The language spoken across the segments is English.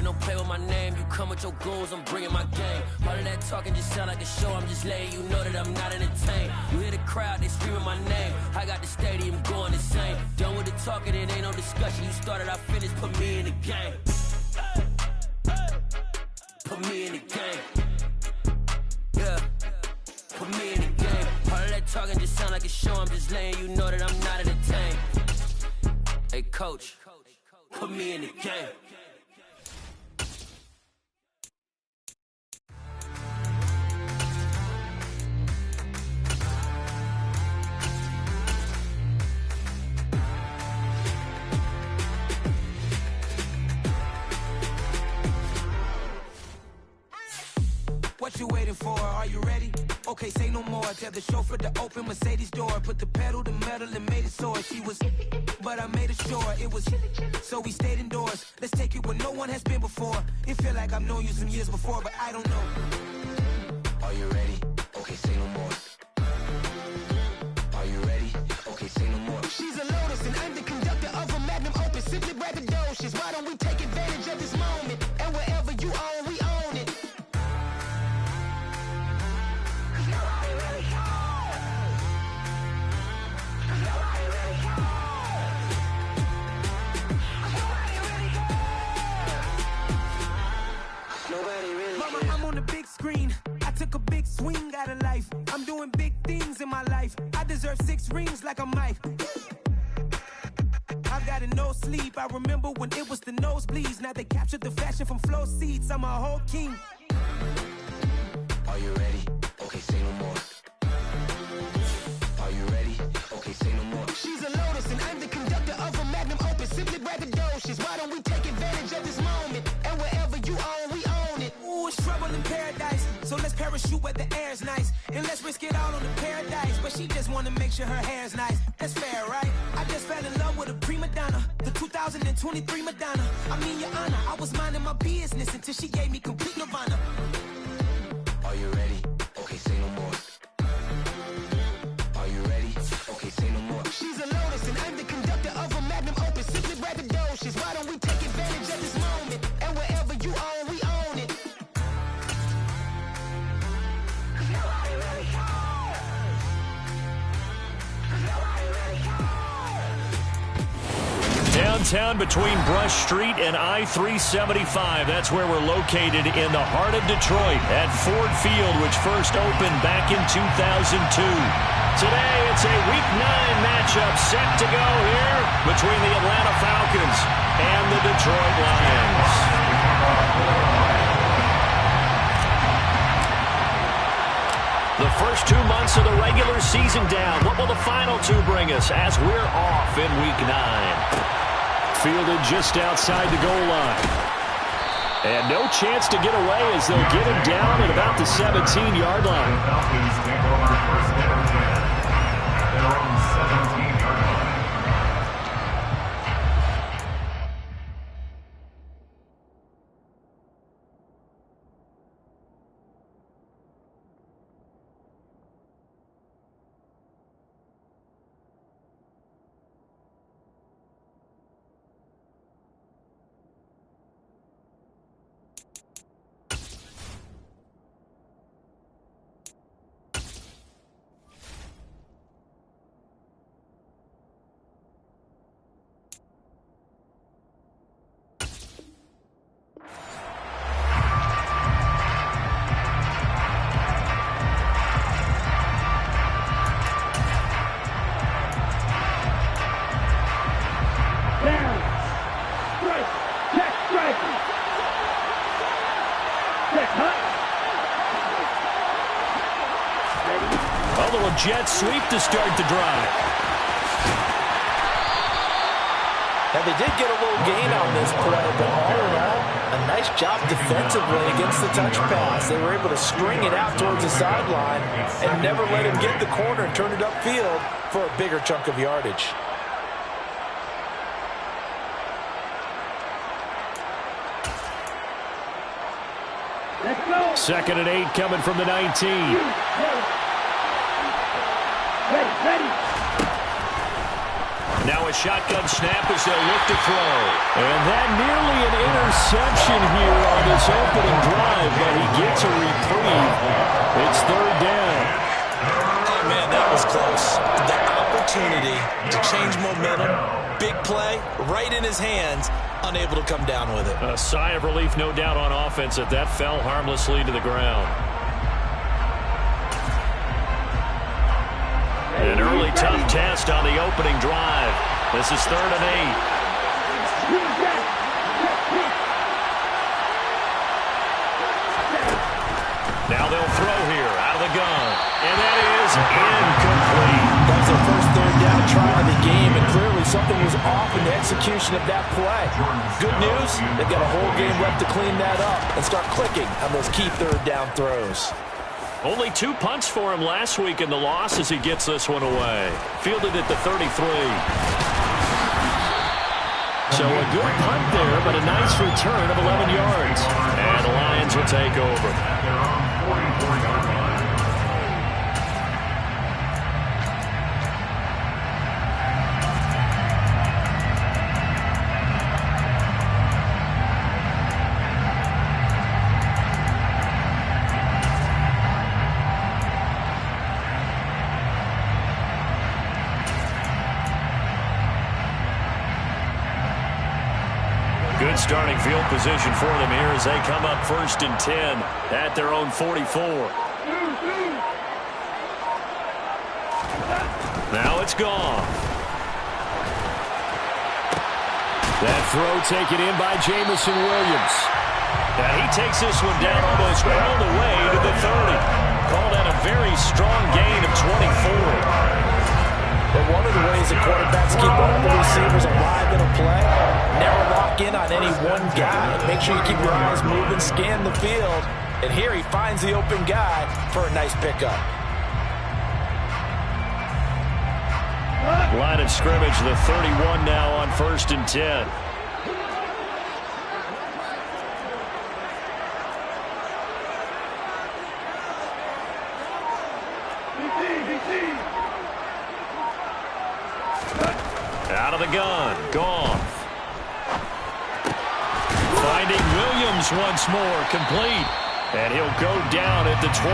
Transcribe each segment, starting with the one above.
don't play with my name. You come with your goons, I'm bringing my game. All of that talking just sound like a show. I'm just letting you know that I'm not entertained. You hear the crowd, they screaming my name. I got the stadium going insane. Done with the talking, it ain't no discussion. You started, I finished, put me in the game. Put me in the game. Yeah. Put me in the game. All of that talking just sound like a show. I'm just letting you know that I'm not entertained. Hey, coach, put me in the game. What you waiting for? Are you ready? Okay, say no more. Tell the chauffeur to open Mercedes door. Put the pedal to metal and made it soar. She was, but I made it sure it was. So we stayed indoors. Let's take it where no one has been before. It feel like I've known you some years before, but I don't know. Are you ready? Okay, say no more. Are you ready? Okay, say no more. She's a Lotus and I'm the conductor of a Magnum Opus. Simply braggadocious. Why don't we take advantage of this moment? And wherever you own, we own it. Mama, I'm on the big screen. I took a big swing out of life. I'm doing big things in my life. I deserve 6 rings like a Mike. I've got no sleep. I remember when it was the nosebleeds. Now they captured the fashion from flow seats. I'm a whole king. Are you ready? Okay, say no more. Are you ready? Okay, say no more. She's a Lotus and I'm the conductor of a Magnum Opus. Simply braggadocious. Why don't we take advantage of this moment? And wherever you own, we own it. Ooh, it's trouble in paradise. So let's parachute where the air's nice. And let's risk it all on the paradise. But she just wanna make sure her hair's nice. That's fair, right? I just fell in love with a prima donna. The 2023 Madonna. I mean, your honor, I was minding my business until she gave me complete nirvana. Are you ready? Okay, say no more. Are you ready? Okay, say no more. She's a Lotus and I'm the conductor of a Magnum Opus. Simply braggadocious. Why don't we take advantage of this moment? And wherever you own, we own it. Downtown between Brush Street and I-375. That's where we're located in the heart of Detroit at Ford Field, which first opened back in 2002. Today, it's a Week 9 matchup set to go here between the Atlanta Falcons and the Detroit Lions. The first 2 months of the regular season down. What will the final 2 bring us as we're off in Week 9? Fielded just outside the goal line. And no chance to get away as they'll get him down at about the 17-yard line. A little jet sweep to start the drive. Now, they did get a little gain on this play, but all in all, a nice job defensively against the touch pass. They were able to string it out towards the sideline and never let him get the corner and turn it upfield for a bigger chunk of yardage. Second and 8 coming from the 19. Now a shotgun snap as they'll look to throw. And that nearly an interception here on this opening drive, but he gets a reprieve. It's third down. Oh, man, that was close. The opportunity to change momentum, big play, right in his hands, unable to come down with it. A sigh of relief, no doubt, on offense that fell harmlessly to the ground. An early tough test on the opening drive. This is 3rd and 8. Now they'll throw here out of the gun. And that is incomplete. That was their first 3rd down try of the game, and clearly something was off in the execution of that play. Good news, they've got a whole game left to clean that up and start clicking on those key 3rd down throws. Only 2 punts for him last week in the loss as he gets this one away. Fielded at the 33. So a good punt there, but a nice return of 11 yards. And the Lions will take over. Good starting field position for them here as they come up 1st and 10 at their own 44. Now it's gone. That throw taken in by Jamison Williams. Now he takes this one down almost all the way to the 30. Called that a very strong gain of 24. But one of the ways that quarterbacks keep all the receivers alive in a play, never lock in on any one guy. Make sure you keep your eyes moving, scan the field. And here he finds the open guy for a nice pickup. Line of scrimmage, the 31 now on 1st and 10. Out of the gun, Goff. Finding Williams once more, complete. And he'll go down at the 26,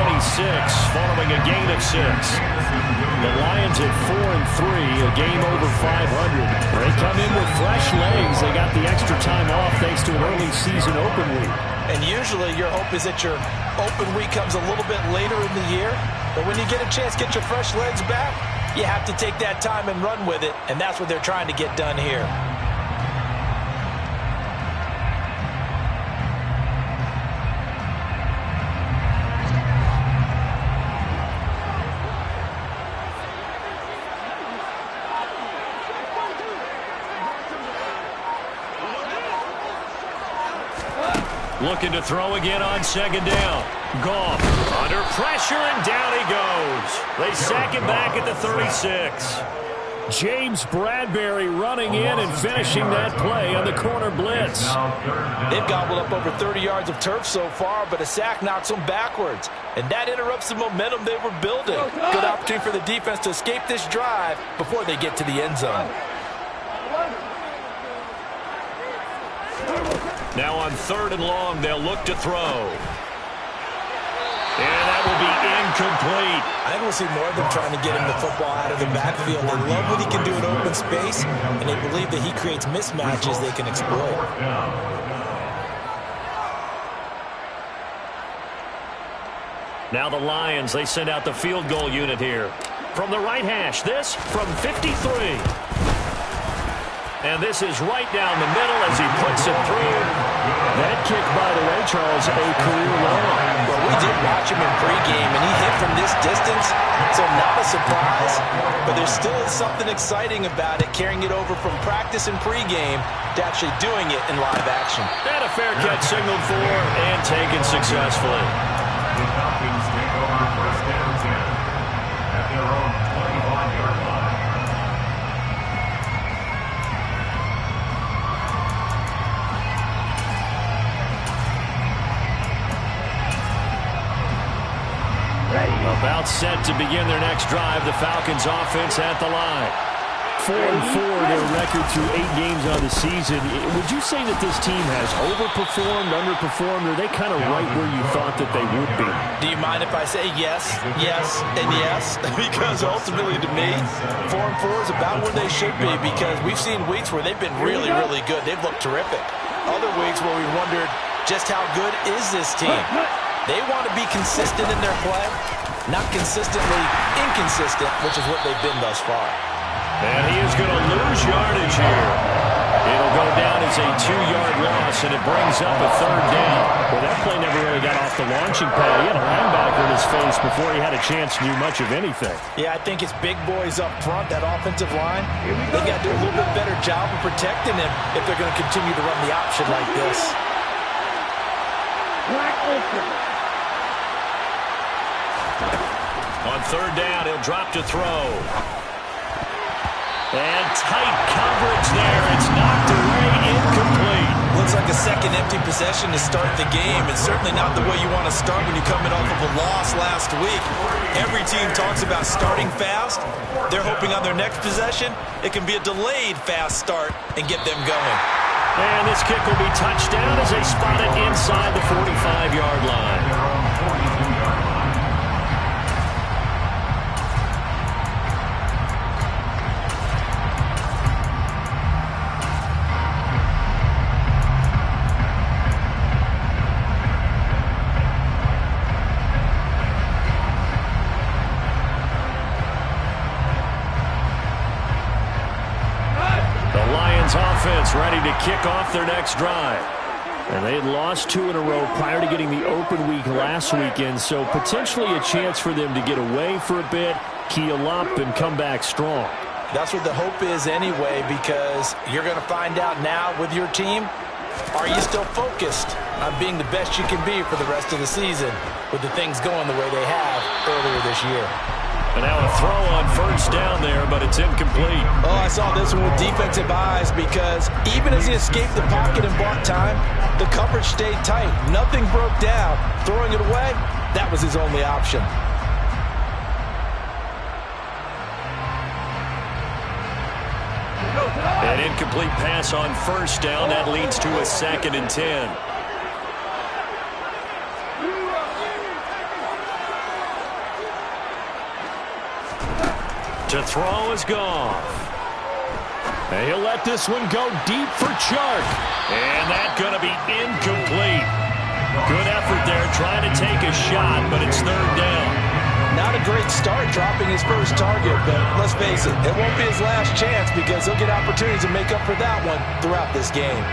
following a gain of 6. The Lions at 4-3, a game over 500. They come in with fresh legs. They got the extra time off thanks to an early season open week. And usually your hope is that your open week comes a little bit later in the year. But when you get a chance to get your fresh legs back, you have to take that time and run with it, and that's what they're trying to get done here. Looking to throw again on 2nd down. Goff under pressure, and down he goes. They sack him back at the 36. James Bradbury running in and finishing that play on the corner blitz. They've gobbled up over 30 yards of turf so far, but a sack knocks them backwards. And that interrupts the momentum they were building. Good opportunity for the defense to escape this drive before they get to the end zone. Now on 3rd and long, they'll look to throw. And that will be incomplete. I think we'll see more of them trying to get him the football out of the backfield. They love what he can do in open space, and they believe that he creates mismatches they can exploit. Now the Lions, they send out the field goal unit here. From the right hash, this from 53. And this is right down the middle as he puts it through. That kick, by the way, Charles, a career low. Well, we did watch him in pregame, and he hit from this distance, so not a surprise. But there still is something exciting about it, carrying it over from practice and pregame to actually doing it in live action. And a fair catch signaled for and taken successfully. The Falcons take over 1st and 10 at their own 25-yard line. About set to begin their next drive, the Falcons offense at the line. 4-4 their record through 8 games on the season. Would you say that this team has overperformed, underperformed, or are they kind of right where you thought that they would be? Do you mind if I say yes, yes, and yes? Because ultimately to me, 4-4 is about where they should be, because we've seen weeks where they've been really, really good. They've looked terrific. Other weeks where we wondered just how good is this team. They want to be consistent in their play, not consistently inconsistent, which is what they've been thus far. And he is going to lose yardage here. It'll go down as a 2-yard loss, and it brings up a 3rd down. Well, that play never really got off the launching pad. He had a linebacker in his face before he had a chance to do much of anything. Yeah, I think it's big boys up front, that offensive line. They got to do a little bit better job of protecting him if they're going to continue to run the option like this. On 3rd down, he'll drop to throw. And tight coverage there. It's knocked away, incomplete. Looks like a second empty possession to start the game, and certainly not the way you want to start when you're coming off of a loss last week. Every team talks about starting fast. They're hoping on their next possession, it can be a delayed fast start and get them going. And this kick will be touched down as they spot it inside the 45-yard line. Offense ready to kick off their next drive. And they had lost 2 in a row prior to getting the open week last weekend, so potentially a chance for them to get away for a bit, keel up, and come back strong. That's what the hope is anyway, because you're going to find out now with your team, are you still focused on being the best you can be for the rest of the season with the things going the way they have earlier this year? And now a throw on 1st down there, but it's incomplete. Oh, I saw this one with defensive eyes, because even as he escaped the pocket and bought time, the coverage stayed tight. Nothing broke down. Throwing it away, that was his only option. An incomplete pass on 1st down. That leads to a 2nd and 10. To throw is Goff. And he'll let this one go deep for Chark. And that's going to be incomplete. Good effort there trying to take a shot, but it's 3rd down. Not a great start dropping his first target, but let's face it, it won't be his last chance, because he'll get opportunities to make up for that one throughout this game.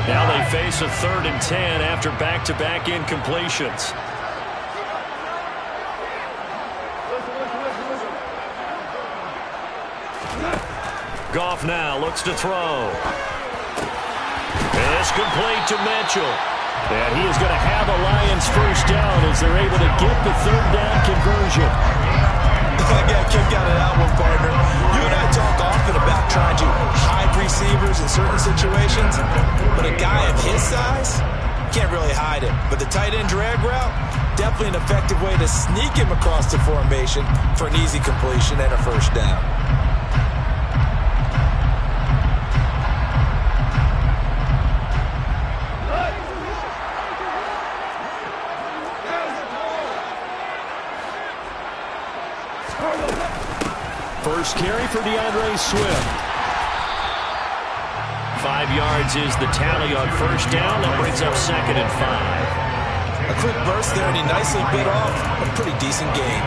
Now they face a 3rd and 10 after back-to-back incompletions. Goff now looks to throw. It's complete to Mitchell. And he is going to have a Lions 1st down as they're able to get the 3rd down conversion. I got a kick out of that one, partner. You and I talk often about trying to hide receivers in certain situations, but a guy of his size can't really hide him. But the tight end drag route, definitely an effective way to sneak him across the formation for an easy completion and a 1st down. First carry for DeAndre Swift. 5 yards is the tally on 1st down. That brings up 2nd and 5. A quick burst there, and he nicely bit off a pretty decent gain.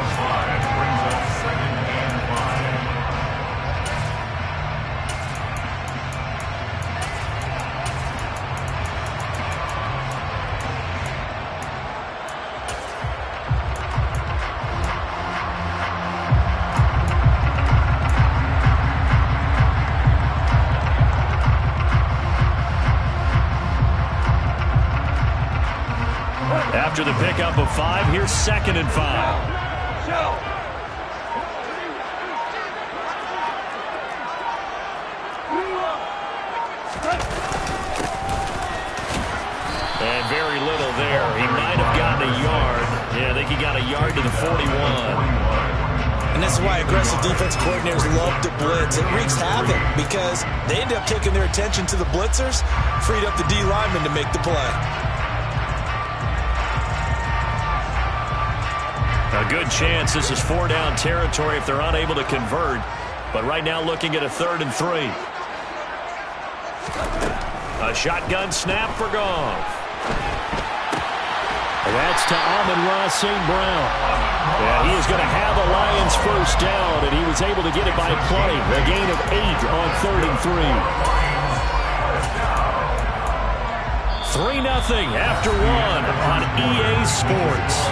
After the pickup of 5, here's 2nd and 5. And very little there. He might have gotten a yard. Yeah, I think he got a yard to the 41. And this is why aggressive defensive coordinators love to blitz. It wreaks havoc because they end up taking their attention to the blitzers, freed up the D lineman to make the play. A good chance this is 4-down territory if they're unable to convert. But right now looking at a 3rd and 3. A shotgun snap for Goff. That's to Amon-Ra St. Brown. Yeah, he is going to have a Lions first down, and he was able to get it by play. A gain of 8 on 3rd and 3. 3-0 after 1 on EA Sports.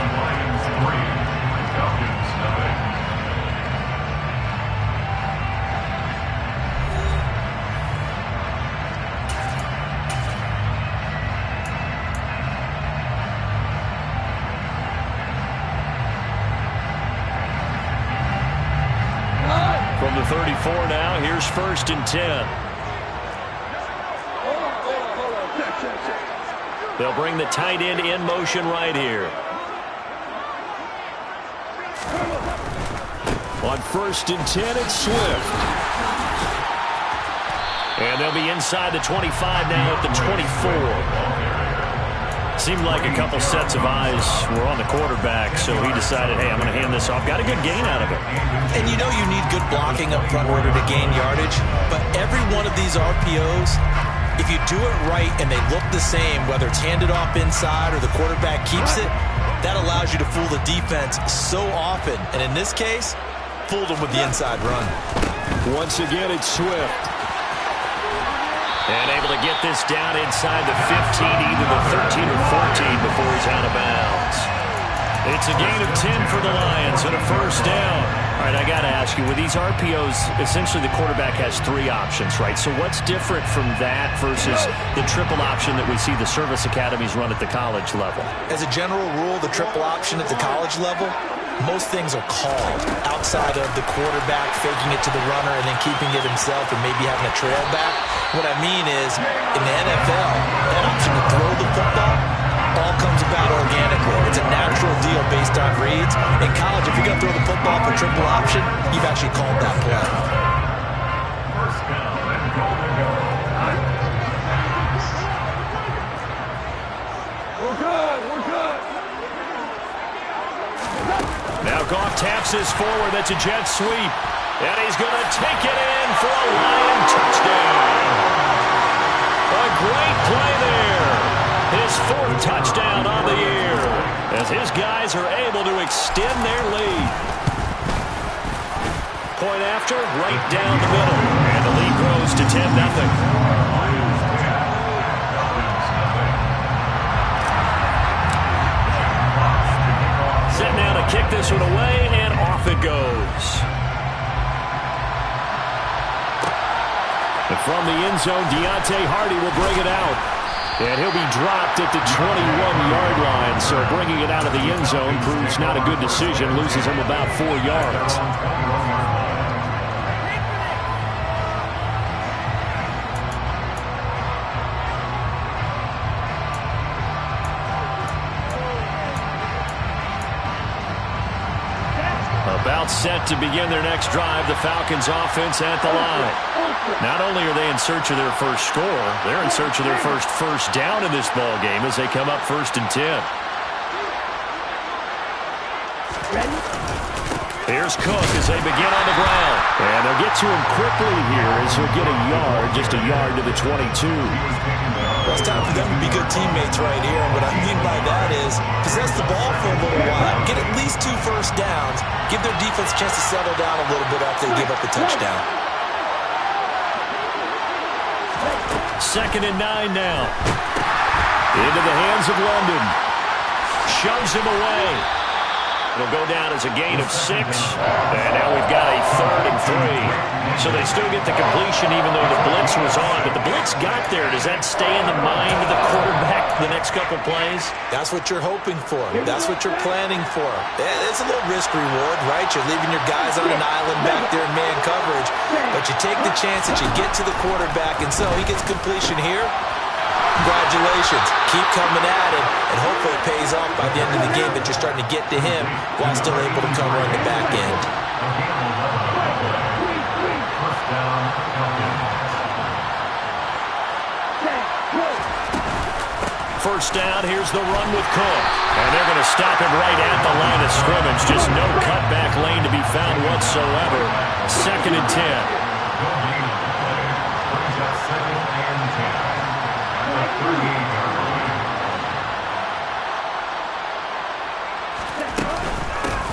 From the 34 now, here's 1st and 10. They'll bring the tight end in motion right here. On 1st and 10, it's Swift. And they'll be inside the 25 now at the 24. Seemed like a couple sets of eyes were on the quarterback, so he decided, hey, I'm going to hand this off. Got a good gain out of it. And you know you need good blocking up front in order to gain yardage, but every one of these RPOs, if you do it right and they look the same, whether it's handed off inside or the quarterback keeps it, that allows you to fool the defense so often. And in this case, fooled them with the inside run. Once again, it's Swift. And able to get this down inside the 15, either the 13 or 14 before he's out of bounds. It's a gain of 10 for the Lions and a first down. All right, I got to ask you, with these RPOs, essentially the quarterback has 3 options, right? So what's different from that versus the triple option that we see the service academies run at the college level? As a general rule, the triple option at the college level, most things are called outside of the quarterback faking it to the runner and then keeping it himself and maybe having a trail back. What I mean is, in the NFL, that option to throw the football all comes about organically. It's a natural deal based on reads. In college, if you're going to throw the football for triple option, you've actually called that play. First down and goal to go. We're good. We're good. Now Goff taps this forward. That's a jet sweep. And he's going to take it in for a Lion touchdown. A great play there. His 4th touchdown on the year as his guys are able to extend their lead. Point after, right down the middle. And the lead grows to 10-0. Set now to kick this one away, and off it goes. And from the end zone, Deontay Hardy will bring it out. And he'll be dropped at the 21-yard line. So bringing it out of the end zone proves not a good decision. Loses him about 4 yards. About set to begin their next drive, the Falcons offense at the line. Not only are they in search of their first score, they're in search of their first down in this ball game as they come up 1st and 10. Here's Cook as they begin on the ground. And they'll get to him quickly here as he'll get a yard, just a yard to the 22. Well, it's time for them to be good teammates right here. And what I mean by that is possess the ball for a little while. Get at least 2 first downs. Give their defense a chance to settle down a little bit after they give up the touchdown. 2nd and 9 now. Into the hands of London. Shoves him away. It'll go down as a gain of 6. And now we've got a 3rd and 3. So they still get the completion even though the blitz was on. But the blitz got there. Does that stay in the mind of the quarterback the next couple plays? That's what you're hoping for. That's what you're planning for. It's a little risk reward, right? You're leaving your guys on an island back there in man coverage. But you take the chance that you get to the quarterback. And so he gets completion here. Congratulations. Keep coming at him, and hopefully it pays off by the end of the game that you're starting to get to him while still able to cover on the back end. First down, Falcons. First down, here's the run with Cook. And they're going to stop him right at the line of scrimmage. Just no cutback lane to be found whatsoever. 2nd and 10.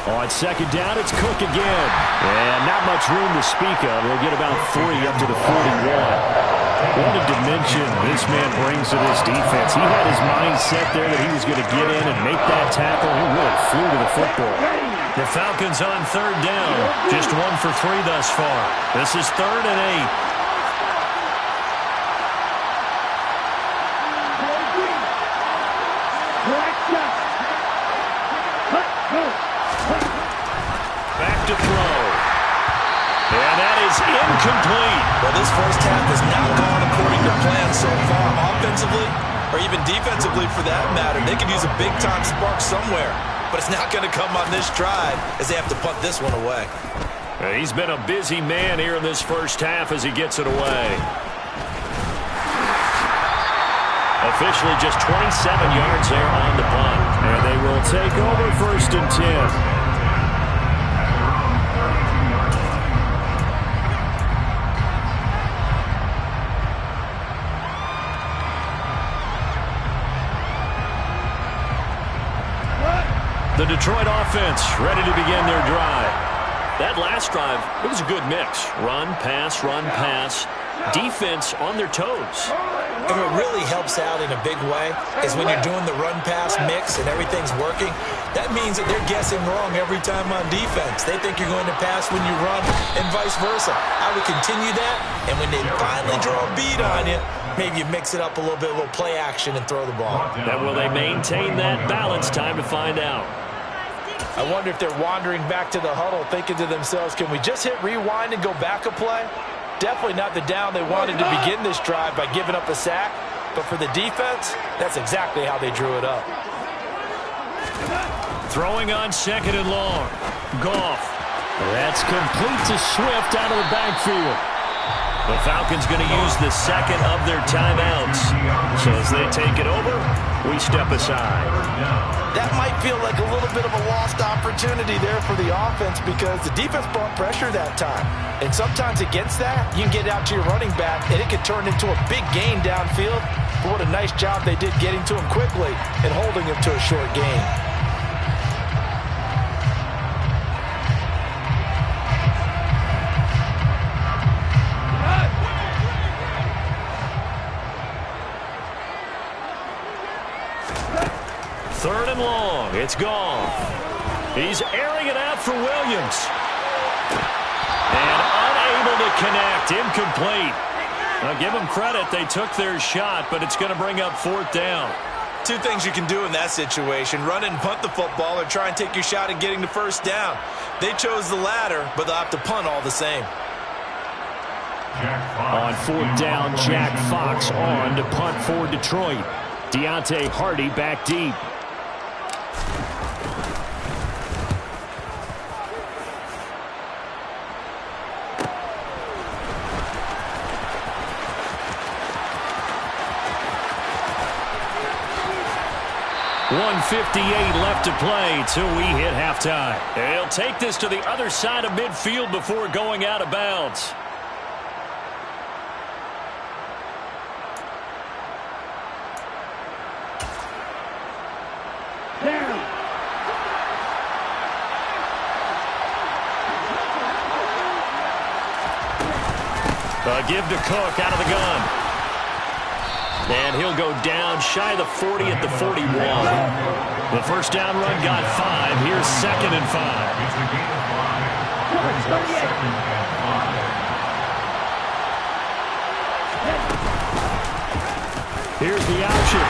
On 2nd down, it's Cook again. And not much room to speak of. They'll get about 3 up to the 41. What a dimension this man brings to this defense. He had his mind set there that he was going to get in and make that tackle. He really flew to the football. The Falcons on 3rd down. Just 1 for 3 thus far. This is 3rd and 8. Back to throw. And that is incomplete. Well, this first half has not gone according to plan so far, offensively or even defensively for that matter. They could use a big-time spark somewhere, but it's not going to come on this drive as they have to punt this one away. He's been a busy man here in this first half as he gets it away. Officially just 27 yards there on the punt. And they will take over 1st and 10. The Detroit offense ready to begin their drive. That last drive, it was a good mix. Run, pass, defense on their toes. And what really helps out in a big way is when you're doing the run-pass mix and everything's working, that means that they're guessing wrong every time on defense. They think you're going to pass when you run and vice versa. I would continue that, and when they finally draw a beat on you, maybe you mix it up a little bit, a little play action, and throw the ball. Then will they maintain that balance? Time to find out. I wonder if they're wandering back to the huddle thinking to themselves, can we just hit rewind and go back a play? Definitely not the down they wanted to begin this drive by giving up a sack. But for the defense, that's exactly how they drew it up. Throwing on 2nd and long. Goff. That's complete to Swift out of the backfield. The Falcons going to use the 2nd of their timeouts. So as they take it over, we step aside. That might feel like a little bit of a lost opportunity there for the offense because the defense brought pressure that time. And sometimes against that, you can get out to your running back, and it can turn into a big gain downfield. But what a nice job they did getting to him quickly and holding him to a short gain. Third and long. It's gone. He's airing it out for Williams. And unable to connect. Incomplete. Now give them credit. They took their shot, but it's going to bring up 4th down. Two things you can do in that situation. Run and punt the football or try and take your shot at getting the 1st down. They chose the latter, but they'll have to punt all the same. On 4th down, Jack Fox on to punt for Detroit. Deontay Hardy back deep. .158 left to play till we hit halftime. They'll take this to the other side of midfield before going out of bounds. Give to Cook out of the gun. And he'll go down shy of the 40 at the 41. The 1st down run got 5. Here's 2nd and 5. Here's the option.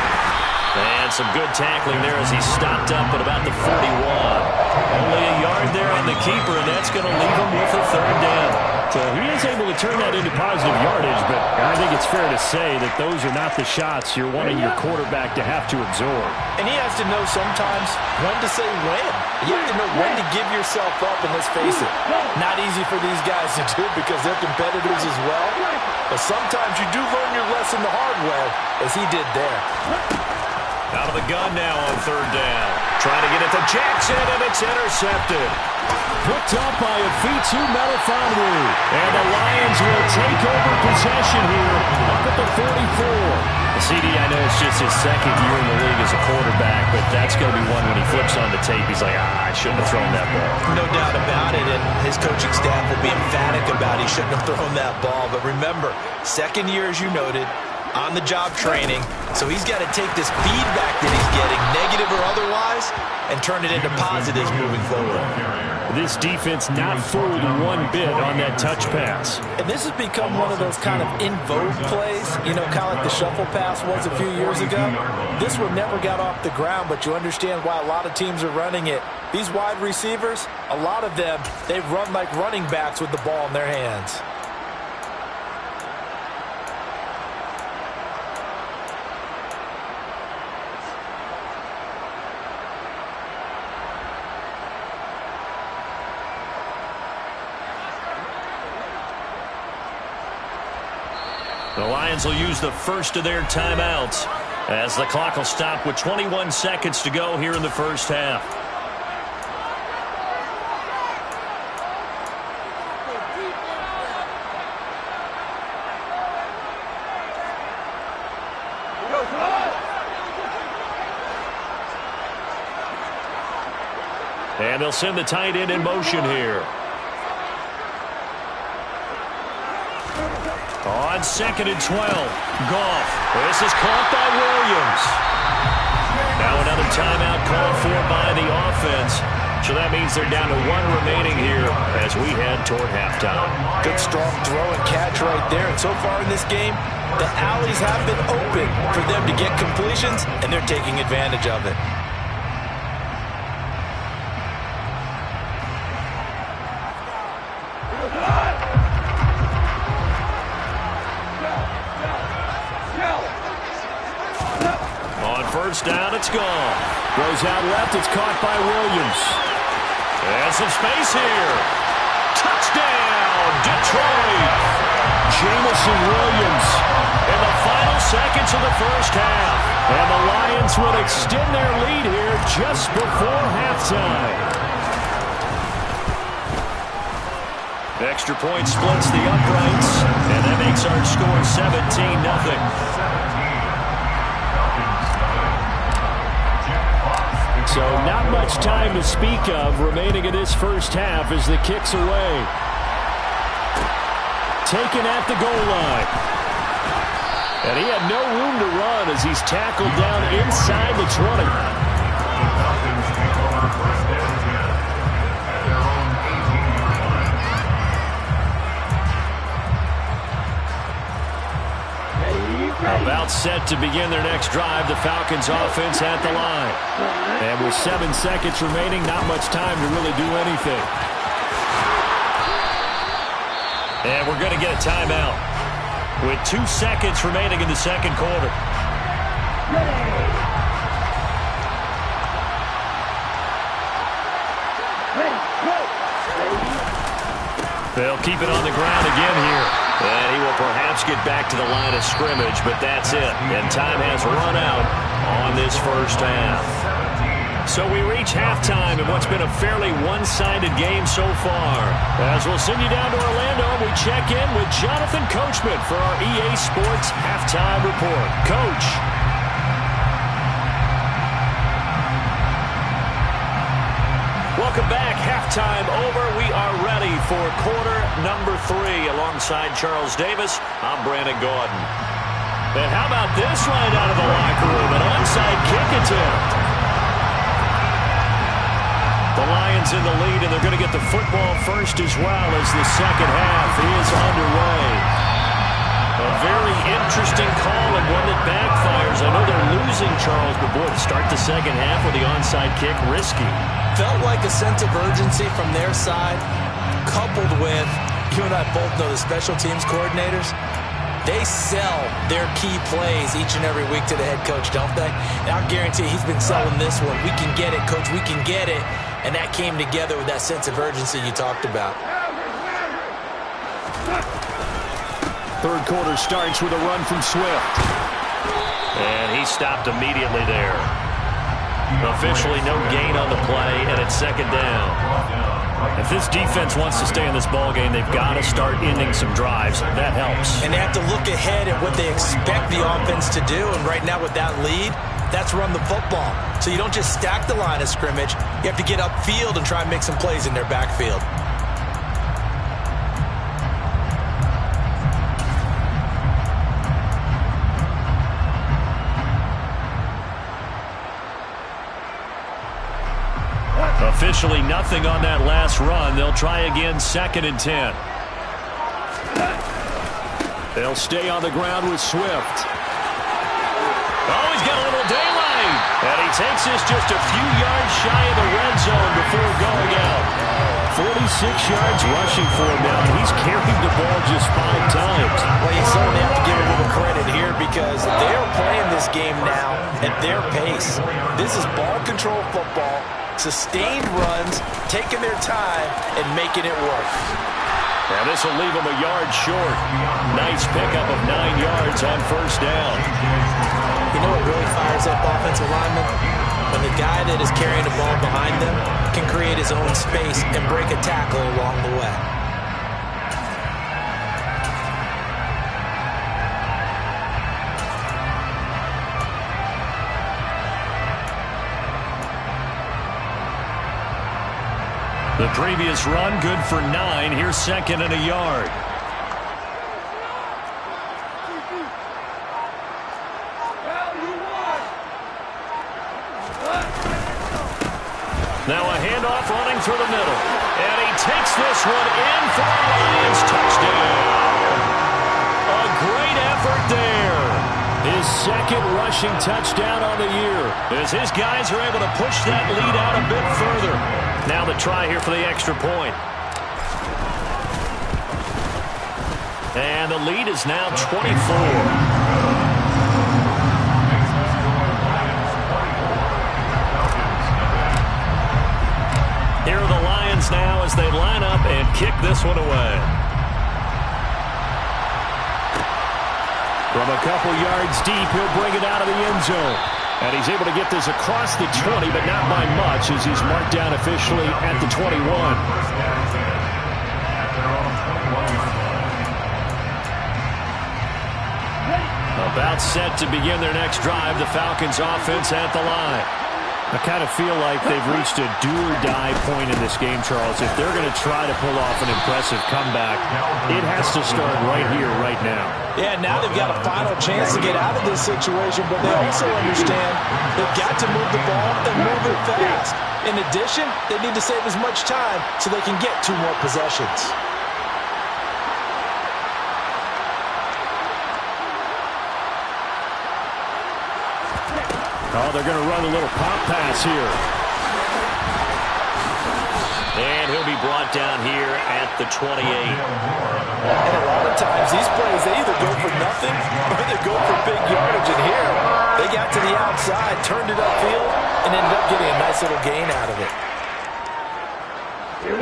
And some good tackling there as he stopped up at about the 41. Only a yard there on the keeper, and that's going to leave him with a third down. So he is able to turn that into positive yardage, but I think it's fair to say that those are not the shots you're wanting your quarterback to have to absorb. And he has to know sometimes when to say when. You have to know when to give yourself up, and let's face it, not easy for these guys to do because they're competitors as well. But sometimes you do learn your lesson the hard way, as he did there. Out of the gun now on third down. Trying to get it to Jackson, and it's intercepted. Picked up by a Fitu Melifonwu. And the Lions will take over possession here up at the 44. CD, I know it's just his second year in the league as a quarterback, but that's going to be one when he flips on the tape, he's like, I shouldn't have thrown that ball. No doubt about it, and his coaching staff will be emphatic about he shouldn't have thrown that ball. But remember, second year, as you noted, on-the-job training, so he's got to take this feedback that he's getting, negative or otherwise, and turn it into positives moving forward. This defense not fooled one bit on that touch pass. And this has become one of those kind of in vogue plays, you know, kind of like the shuffle pass was a few years ago. This one never got off the ground, but you understand why a lot of teams are running it. These wide receivers, a lot of them, they run like running backs with the ball in their hands. The Lions will use the first of their timeouts as the clock will stop with 21 seconds to go here in the first half. And they'll send the tight end in motion here. On 2nd and 12, Goff. This is caught by Williams. Now another timeout called for by the offense. So that means they're down to one remaining here as we head toward halftime. Good strong throw and catch right there. And so far in this game, the alleys have been open for them to get completions, and they're taking advantage of it. First down, it's gone. Goes out left, it's caught by Williams. And some space here. Touchdown, Detroit. Jamison Williams. In the final seconds of the first half. And the Lions will extend their lead here just before halftime. Extra point splits the uprights, and that makes our score 17-0. So not much time to speak of remaining in this first half as the kick's away. Taken at the goal line. And he had no room to run as he's tackled down inside the 20. About set to begin their next drive, the Falcons offense at the line. And with 7 seconds remaining, not much time to really do anything. And we're going to get a timeout with 2 seconds remaining in the second quarter. They'll keep it on the ground again here. And he will perhaps get back to the line of scrimmage, but that's it. And time has run out on this first half. So we reach halftime in what's been a fairly one-sided game so far. As we'll send you down to Orlando, we check in with Jonathan Coachman for our EA Sports Halftime Report. Coach. Welcome back. Halftime over. We are ready for quarter number 3. Alongside Charles Davis, I'm Brandon Gordon. And how about this right out of the locker room? An onside kick attempt. The Lions in the lead, and they're going to get the football first as well as the second half is underway. A very interesting call and one that backfires. I know they're losing Charles but boy, to start the second half with the onside kick, risky. Felt like a sense of urgency from their side, coupled with, you and I both know the special teams coordinators, they sell their key plays each and every week to the head coach, don't they? And I'll guarantee he's been selling this one. We can get it, coach, we can get it. And that came together with that sense of urgency you talked about. Third quarter starts with a run from Swift. And he stopped immediately there. Officially no gain on the play, and it's second down. If this defense wants to stay in this ballgame, they've got to start ending some drives. That helps. And they have to look ahead at what they expect the offense to do. And right now with that lead, that's run the football. So you don't just stack the line of scrimmage. You have to get upfield and try and make some plays in their backfield. Officially nothing on that last run. They'll try again, 2nd and 10. They'll stay on the ground with Swift. Oh, he's got a little daylight. And he takes this just a few yards shy of the red zone before going out. 46 yards rushing for him now, and he's carried the ball just 5 times. Well, you certainly have to give a little credit here because they're playing this game now at their pace. This is ball control football. Sustained runs, taking their time, and making it work. And this will leave them a yard short. Nice pickup of 9 yards on first down. You know what really fires up offensive linemen? When the guy that is carrying the ball behind them can create his own space and break a tackle along the way. The previous run, good for 9. Here's 2nd and a yard. Now a handoff running through the middle. And he takes this one in for a Lions touchdown. A great effort there. His 2nd rushing touchdown on the year. As his guys are able to push that lead out a bit further. Now the try here for the extra point. And the lead is now 24. Here are the Lions now as they line up and kick this one away. From a couple yards deep, he'll bring it out of the end zone. And he's able to get this across the 20, but not by much as he's marked down officially at the 21. About set to begin their next drive, the Falcons offense at the line. I kind of feel like they've reached a do-or-die point in this game, Charles. If they're going to try to pull off an impressive comeback, it has to start right here, right now. Yeah, now they've got a final chance to get out of this situation, but they also understand they've got to move the ball and move it fast. In addition, they need to save as much time so they can get 2 more possessions. Oh, they're going to run a little pop pass here. And he'll be brought down here at the 28. And a lot of times, these plays, they either go for nothing or they go for big yardage. And here, they got to the outside, turned it upfield, and ended up getting a nice little gain out of it.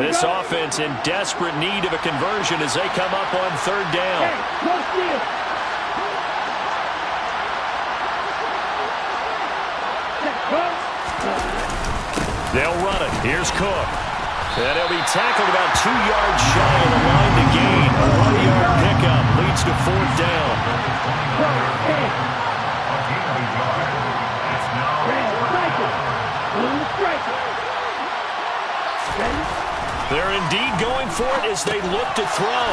This offense in desperate need of a conversion as they come up on 3rd down. They'll run it. Here's Cook. And he'll be tackled about 2 yards shy of the line to gain. A 1-yard pickup leads to 4th down. They're indeed going for it as they look to throw.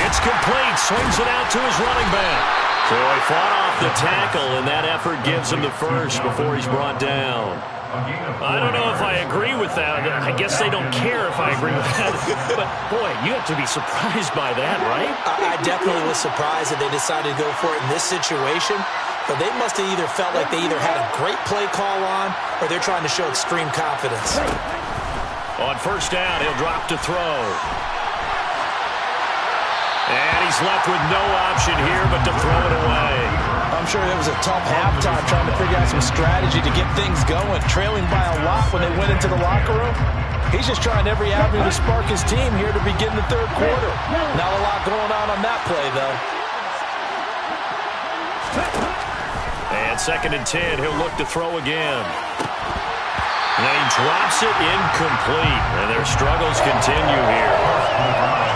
It's complete. Swings it out to his running back. So he fought off the tackle, and that effort gives him the first before he's brought down. I don't know if I agree with that. I guess they don't care if I agree with that. But, boy, you have to be surprised by that, right? I definitely was surprised that they decided to go for it in this situation. but they must have either felt like they either had a great play call on or they're trying to show extreme confidence. On first down, he'll drop to throw. And he's left with no option here but to throw it away. I'm sure it was a tough halftime trying to figure out some strategy to get things going, trailing by a lot when they went into the locker room. He's just trying every avenue to spark his team here to begin the third quarter. Not a lot going on that play, though. And 2nd and 10, he'll look to throw again. And he drops it incomplete, and their struggles continue here.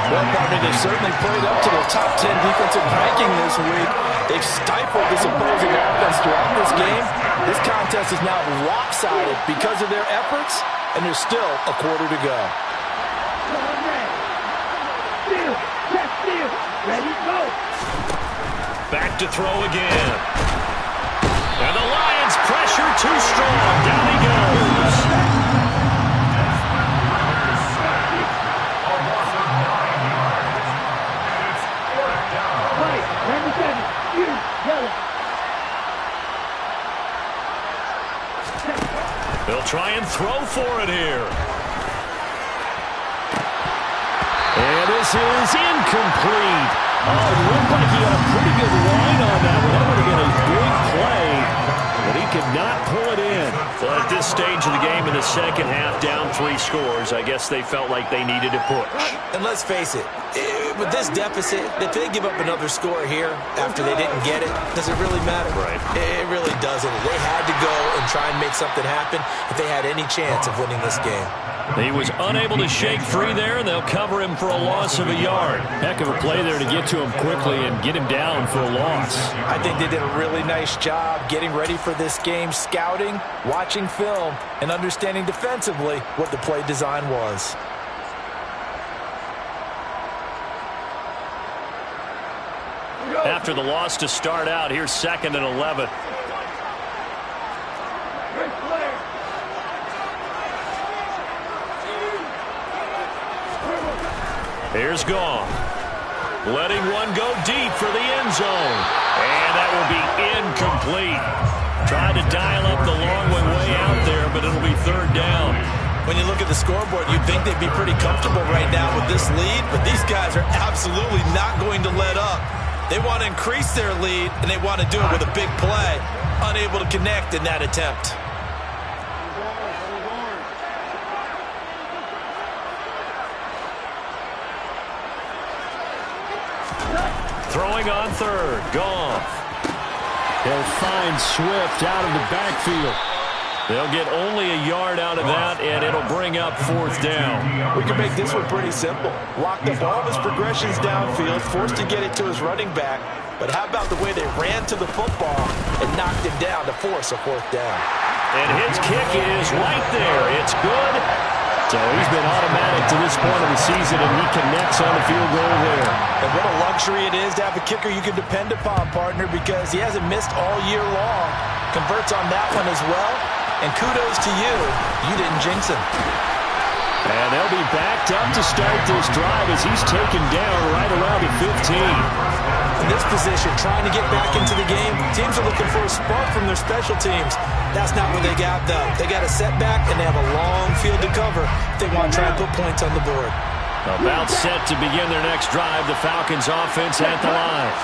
Well, partner, they've certainly played up to their top 10 defensive ranking this week. They've stifled this opposing offense throughout this game. This contest is now lopsided because of their efforts, and there's still a quarter to go. Back to throw again. And the Lions pressure too strong. Down he goes. They'll try and throw for it here. And this is incomplete. Oh, it looked like he had a pretty good line on that one. That would have been a big play, but he could not pull it in. Well, at this stage of the game in the second half, down 3 scores, I guess they felt like they needed to push. And let's face it, with this deficit, if they give up another score here after they didn't get it, does it really matter? Right. It really doesn't. They had to go and try and make something happen if they had any chance of winning this game. He was unable to shake free there, and they'll cover him for a loss of a yard. Heck of a play there to get to him quickly and get him down for a loss. I think they did a really nice job getting ready for this game, scouting, watching film, and understanding defensively what the play design was. After the loss to start out, here's 2nd and 11. Here's Goff. Letting one go deep for the end zone. And that will be incomplete. Tried to dial up the long one way out there, but it'll be 3rd down. When you look at the scoreboard, you'd think they'd be pretty comfortable right now with this lead, but these guys are absolutely not going to let up. They want to increase their lead, and they want to do it with a big play. Unable to connect in that attempt. Throwing on 3rd. Goff. He'll find Swift out of the backfield. They'll get only a yard out of that, and it'll bring up 4th down. We can make this one pretty simple. Locked up all of his progressions downfield, forced to get it to his running back. But how about the way they ran to the football and knocked him down to force a 4th down? And his kick is right there. It's good. So he's been automatic to this point of the season, and he connects on the field goal there. And what a luxury it is to have a kicker you can depend upon, partner, because he hasn't missed all year long. Converts on that one as well. And kudos to you. You didn't jinx him. And they'll be backed up to start this drive as he's taken down right around the 15. In this position, trying to get back into the game, teams are looking for a spark from their special teams. That's not what they got, though. They got a setback, and they have a long field to cover if they want to try and put points on the board. About set to begin their next drive, the Falcons offense at the line.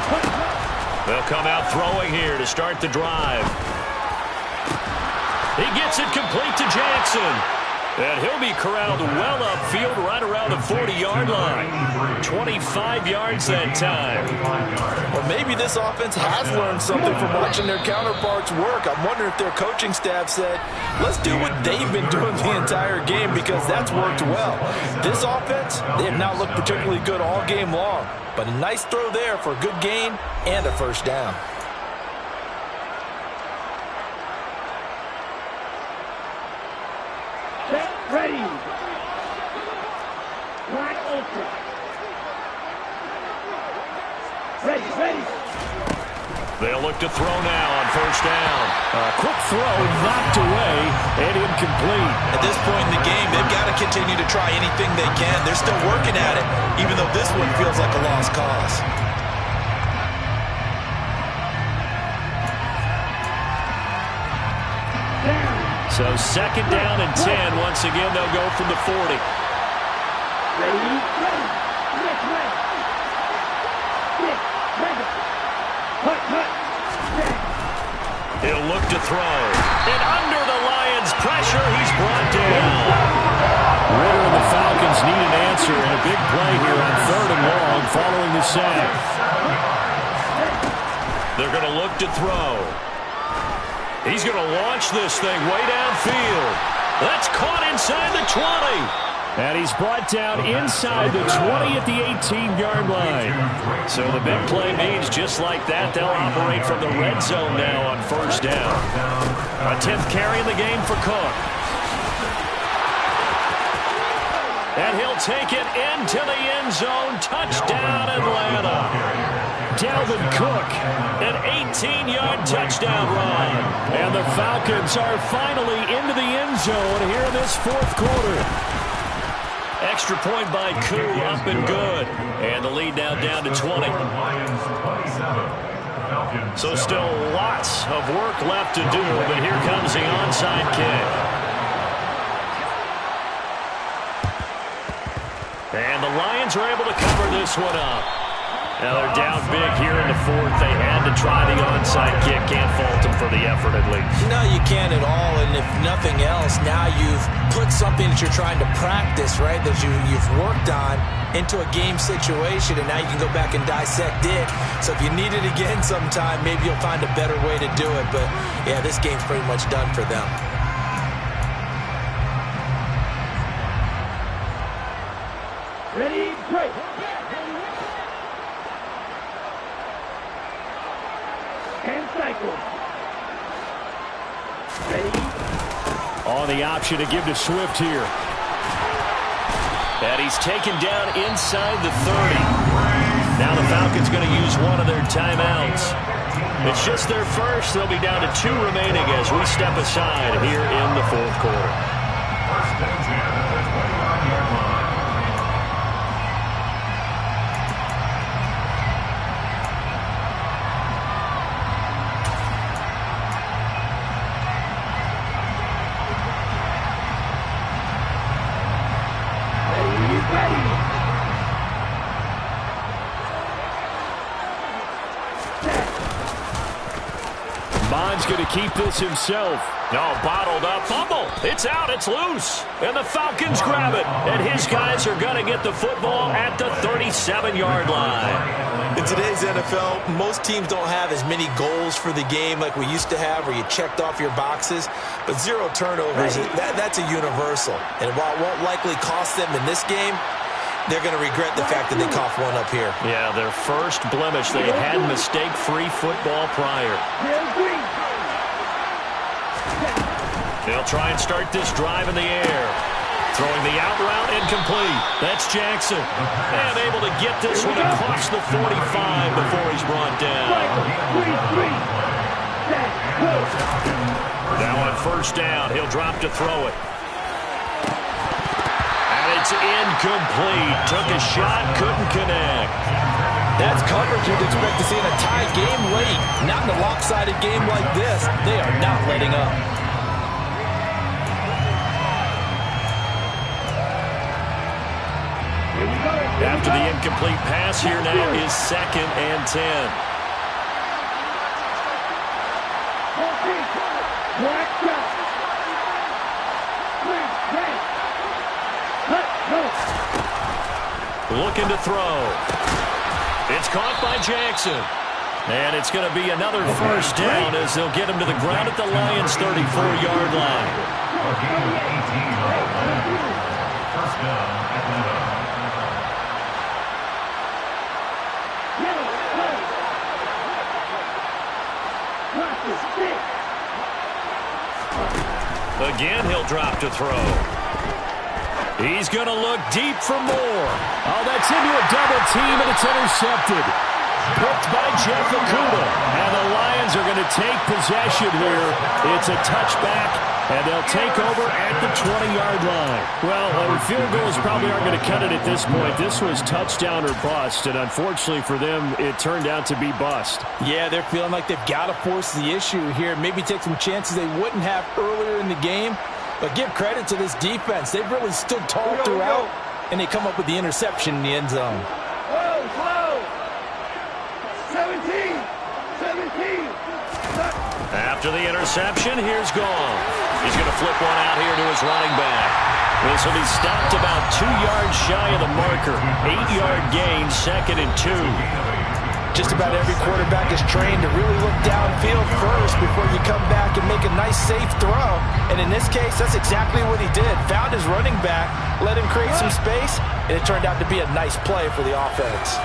They'll come out throwing here to start the drive. He gets it complete to Jackson. And he'll be corralled well upfield right around the 40-yard line. 25 yards that time. Well, maybe this offense has learned something from watching their counterparts work. I'm wondering if their coaching staff said, let's do what they've been doing the entire game because that's worked well. This offense, they have not looked particularly good all game long. But a nice throw there for a good gain and a 1st down. Ready. Wide open. Ready. They'll look to throw now on 1st down. A quick throw knocked away and incomplete. At this point in the game, they've got to continue to try anything they can. They're still working at it, even though this one feels like a lost cause. So second down and 10. Once again, they'll go from the 40. Ready, ready. Yes, ready. Yes, ready. Hut, hut. He'll look to throw. And under the Lions' pressure, he's brought down. Ritter and the Falcons need an answer and a big play here on 3rd and long following the sack. They're going to look to throw. He's going to launch this thing way downfield. That's caught inside the 20. And he's brought down inside the 20 at the 18-yard line. So the big play means just like that, they'll operate from the red zone now on 1st down. A 10th carry in the game for Cook. And he'll take it into the end zone. Touchdown, Atlanta. Dalvin Cook, an 18-yard touchdown run. And the Falcons are finally into the end zone here in this 4th quarter. Extra point by Koo, up and good. And the lead now down to 20. So still lots of work left to do, but here comes the onside kick. And the Lions are able to cover this one up. Now they're down big here in the 4th. They had to try the onside kick. Can't fault them for the effort at least. No, you can't at all. And if nothing else, now you've put something that you're trying to practice, right, that you've worked on into a game situation, and now you can go back and dissect it. So if you need it again sometime, maybe you'll find a better way to do it. But, yeah, this game's pretty much done for them. Ready, break. And cycle. Ready. On the option to give to Swift here. And he's taken down inside the 30. Now the Falcons going to use one of their timeouts. It's just their first. They'll be down to 2 remaining as we step aside here in the 4th quarter. First and 10 at the 29-yard line. Bond's going to keep this himself. No, bottled up. Fumble. It's out. It's loose. And the Falcons grab it. And his guys are going to get the football at the 37-yard line. In today's NFL, most teams don't have as many goals for the game like we used to have where you checked off your boxes. But 0 turnovers, that's a universal. And while it won't likely cost them in this game, they're going to regret the fact that they coughed one up here. Yeah, their first blemish. They had mistake-free football prior. They'll try and start this drive in the air. Throwing the out route incomplete. That's Jackson. And able to get this one across the 45 before he's brought down. Now on 1st down, he'll drop to throw it. It's incomplete. Took a shot, couldn't connect. That's coverage you'd expect to see in a tie game late. Not in a lopsided game like this. They are not letting up. After the incomplete pass, here now is 2nd and 10. Looking to throw. It's caught by Jackson. And it's going to be another 1st down as they'll get him to the ground at the Lions' 34-yard line. First down, Atlanta. Again, he'll drop to throw. He's going to look deep for more. Oh, that's into a double team, and it's intercepted. Picked by Jeff Okuda. And the Lions are going to take possession here. It's a touchback, and they'll take over at the 20-yard line. Well, field goals probably aren't going to cut it at this point. This was touchdown or bust, and unfortunately for them, it turned out to be bust. Yeah, they're feeling like they've got to force the issue here. Maybe take some chances they wouldn't have earlier in the game. But give credit to this defense. They've really stood tall throughout, and they come up with the interception in the end zone. Slow. 17. After the interception, here's Gong. He's going to flip one out here to his running back. This will be stopped about 2 yards shy of the marker. 8-yard gain, 2nd and 2. Just about every quarterback is trained to really look downfield first before you come back and make a nice, safe throw. And in this case, that's exactly what he did. Found his running back, let him create some space, and it turned out to be a nice play for the offense.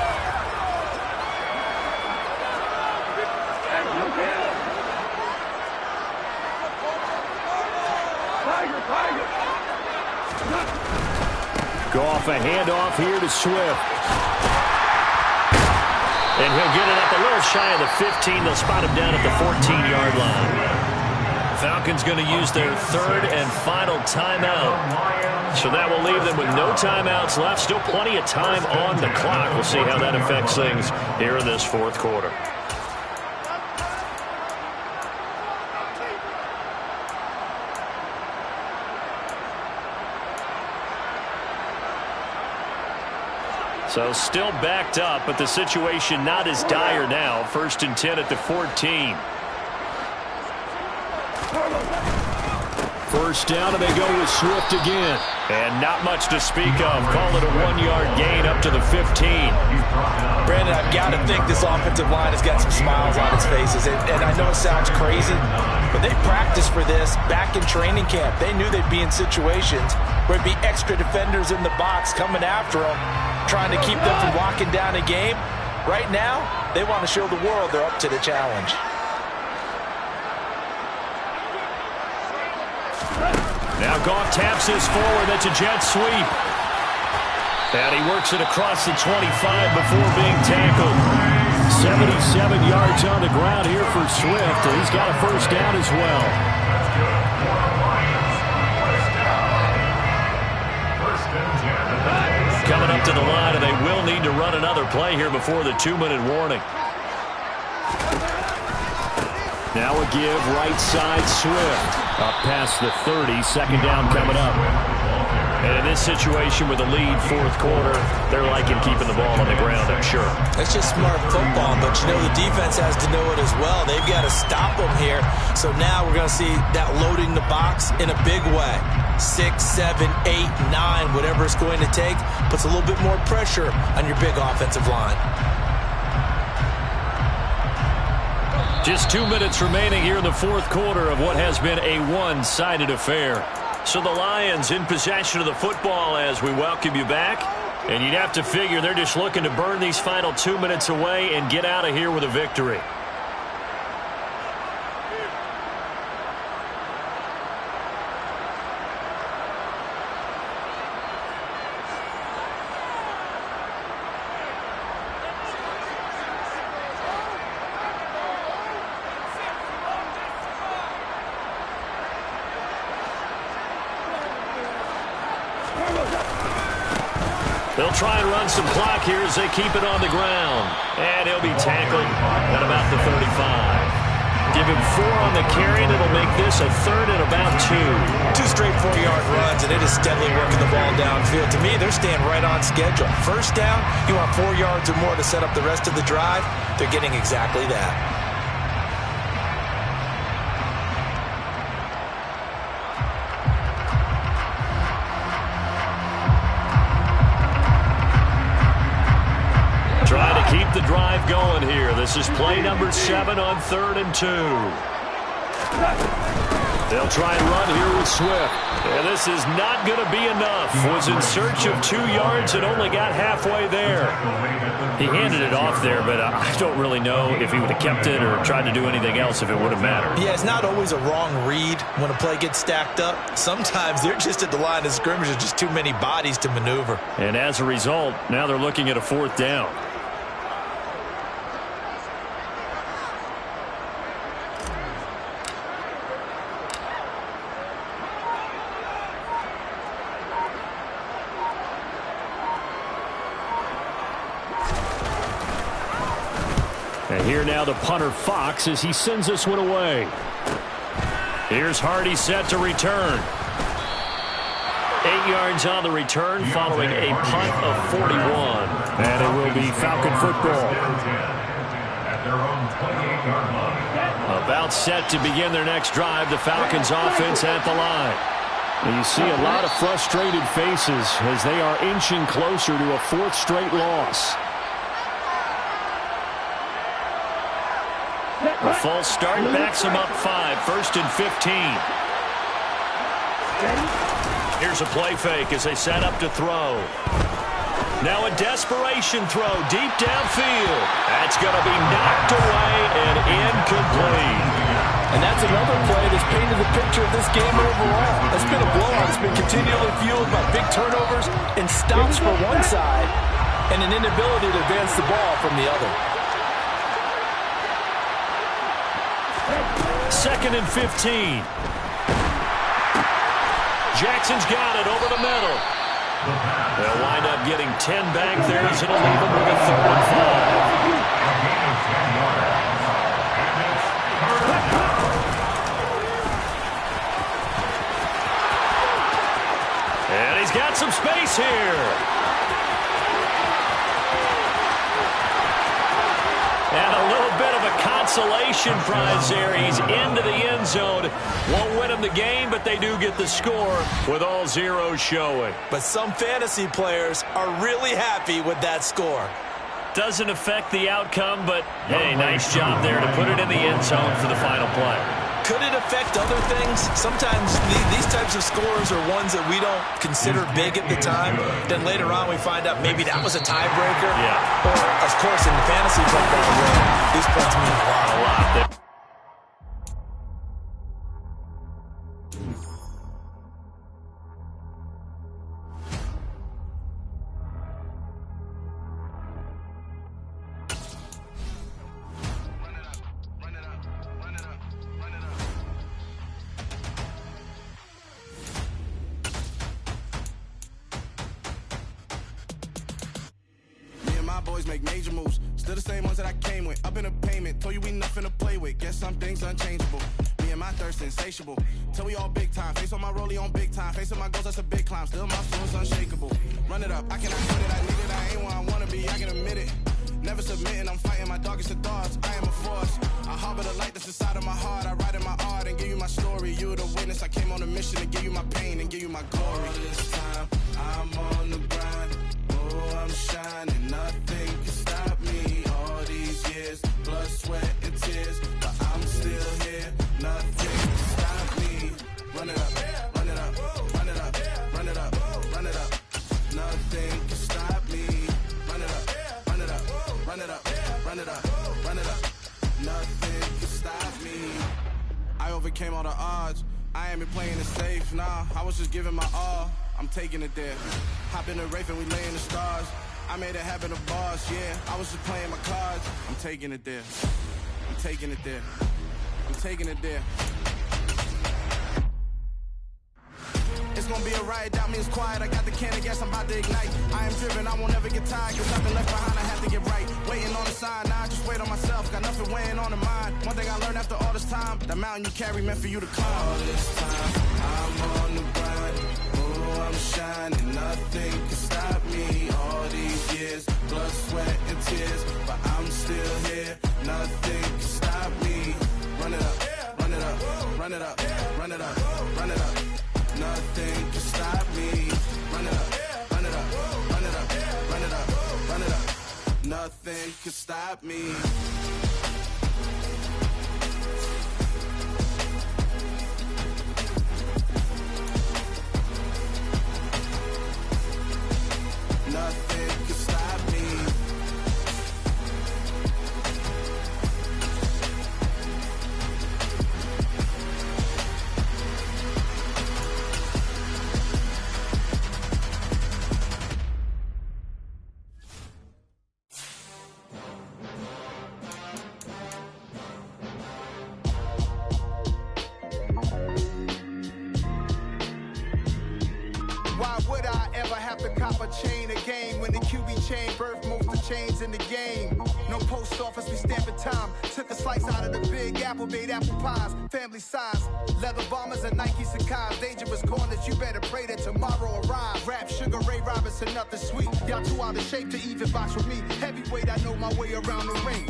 Goff, a handoff here to Swift. And he'll get it up a little shy of the 15. They'll spot him down at the 14-yard line. Falcons going to use their 3rd and final timeout. So that will leave them with no timeouts left. Still plenty of time on the clock. We'll see how that affects things here in this 4th quarter. So still backed up, but the situation not as dire now. 1st and 10 at the 14. First down, and they go with Swift again. And not much to speak of. Call it a 1-yard gain up to the 15. Brandon, I've got to think this offensive line has got some smiles on its faces. And I know it sounds crazy, but they practiced for this back in training camp. They knew they'd be in situations where it'd be extra defenders in the box coming after them, trying to keep them from locking down a game. Right now, they want to show the world they're up to the challenge. Now Goff taps this forward. That's a jet sweep. And he works it across the 25 before being tackled. 77 yards on the ground here for Swift. And he's got a first down as well. Coming up to the line, and they will need to run another play here before the 2-minute warning. Now a give, right side, Swift. Up past the 30, 2nd down coming up. And in this situation with a lead 4th quarter, they're liking keeping the ball on the ground, I'm sure. That's just smart football, but you know the defense has to know it as well. They've got to stop them here. So now we're going to see that loading the box in a big way. 6, 7, 8, 9, whatever it's going to take, puts a little bit more pressure on your big offensive line. Just 2 minutes remaining here in the 4th quarter of what has been a one-sided affair. So the Lions in possession of the football as we welcome you back. And you'd have to figure they're just looking to burn these final 2 minutes away and get out of here with a victory. They'll try and run some clock here as they keep it on the ground. And he'll be tackled at about the 35. Give him 4 on the carry, and it'll make this a 3rd and about 2. 2 straight 4-yard runs, and it is steadily working the ball downfield. To me, they're staying right on schedule. First down, you want 4 yards or more to set up the rest of the drive. They're getting exactly that. Keep the drive going here. This is play number 7 on 3rd and 2. They'll try and run here with Swift. And this is not going to be enough. Was in search of 2 yards and only got halfway there. He handed it off there, but I don't really know if he would have kept it or tried to do anything else if it would have mattered. Yeah, it's not always a wrong read when a play gets stacked up. Sometimes they're just at the line of scrimmage. There's just too many bodies to maneuver. And as a result, now they're looking at a 4th down. here now, the punter Fox, as he sends this one away. Here's Hardy set to return. 8 yards on the return following a punt of 41. And it will be Falcon football. At their own 28-yard line. About set to begin their next drive, the Falcons offense at the line. And you see a lot of frustrated faces as they are inching closer to a 4th straight loss. A false start backs them up 5, 1st and 15. Here's a play fake as they set up to throw. Now a desperation throw deep downfield. That's going to be knocked away and incomplete. And that's another play that's painted the picture of this game overall. It's been a blowout. It's been continually fueled by big turnovers and stops for one side and an inability to advance the ball from the other. 2nd and 15. Jackson's got it over the middle. They'll wind up getting 10 back there as it'll leave them with a 3rd and 5. And he's got some space here. And a little bit of a consolation prize there. He's into the end zone. Won't win them the game, but they do get the score with all zeros showing. But some fantasy players are really happy with that score. Doesn't affect the outcome, but hey, nice job there to put it in the end zone for the final play. Could it affect other things? Sometimes these types of scores are ones that we don't consider big at the time. Then later on we find out maybe that was a tiebreaker. Yeah. Or, of course, in the fantasy football world, these points mean a lot. A lot there. Boys make major moves, still the same ones that I came with. Up in a payment, told you we nothing to play with. Guess some things unchangeable. Me and my thirst insatiable. Till we all big time. Face on my rollie on big time. Facing my goals, that's a big climb. Still my soul's unshakable. Run it up, I cannot quit it. I need it, I ain't where I wanna be. I can admit it. Never submitting, I'm fighting my darkest of thoughts. I am a force. I harbor the light that's inside of my heart. I write in my art and give you my story. You the witness. I came on a mission to give you my pain and give you my glory. All this time, I'm on the grind. Oh, I'm shining, nothing can stop me. All these years, blood, sweat, and tears, but I'm still here. Nothing can stop me. Run it up, run it up, run it up, run it up, run it up. Nothing can stop me. Run it up, run it up, run it up, run it up, run it up. Nothing can stop me. I overcame all the odds. I ain't been playing it safe, nah. I was just giving my all. I'm taking it there. Hop in the Wraith and we lay in the stars. I made it happen to bars, yeah. I was just playing my cards. I'm taking it there. I'm taking it there. I'm taking it there. It's gonna be a riot, doubt me it's quiet. I got the can of gas, I'm about to ignite. I am driven, I won't ever get tired. Cause I've been left behind, I have to get right. Waiting on the sign, now I just wait on myself. Got nothing weighing on the mind. One thing I learned after all this time, the mountain you carry meant for you to climb. All this time, I'm on the grind. Oh, I'm shining, nothing can stop me. All these years, blood, sweat, and tears, but I'm still here. Nothing can stop me. Run it up, run it up, run it up, run it up, run it up. Nothing can stop me. Run it up, run it up, run it up, run it up, run it up. Nothing can stop me. Nothing can stop me. Why would I ever have to cop a chain again when the QB chain birth most of chains in the game? No post post office, we stamping time. Took a slice out of the big apple, made apple pies. Family size, leather bombers and Nike Sacai's. Dangerous corners, you better pray that tomorrow arrives. Rap, Sugar Ray Robinson, nothing sweet. Y'all too out of shape to even box with me. Heavyweight, I know my way around the ring.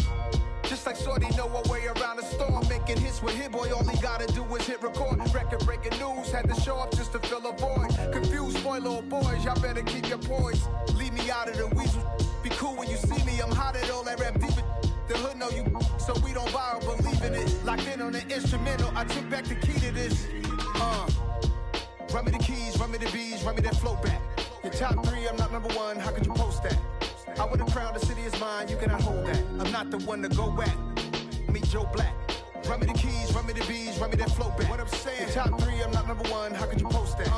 Just like Shorty know her way around the storm. Making hits with Hit Boy, all he gotta do is hit record. Record breaking news, had to show up just to fill a void. Confused boy, little boys, y'all better keep your poise. Leave me out of the weasel. Be cool when you see me, I'm hot at all that rap deep. The hood know you, so we don't borrow, believe in it. Locked in on the instrumental, I took back the key to this. Run me the keys, run me the bees, run me that flow back. Your top 3, I'm not number 1, how could you post that? I would have crowned the city is mine, you cannot hold that. I'm not the one to go back. Meet Joe Black. Run me the keys, run me the bees, run me that flow back. What I'm saying, your top 3, I'm not number 1, how could you post that?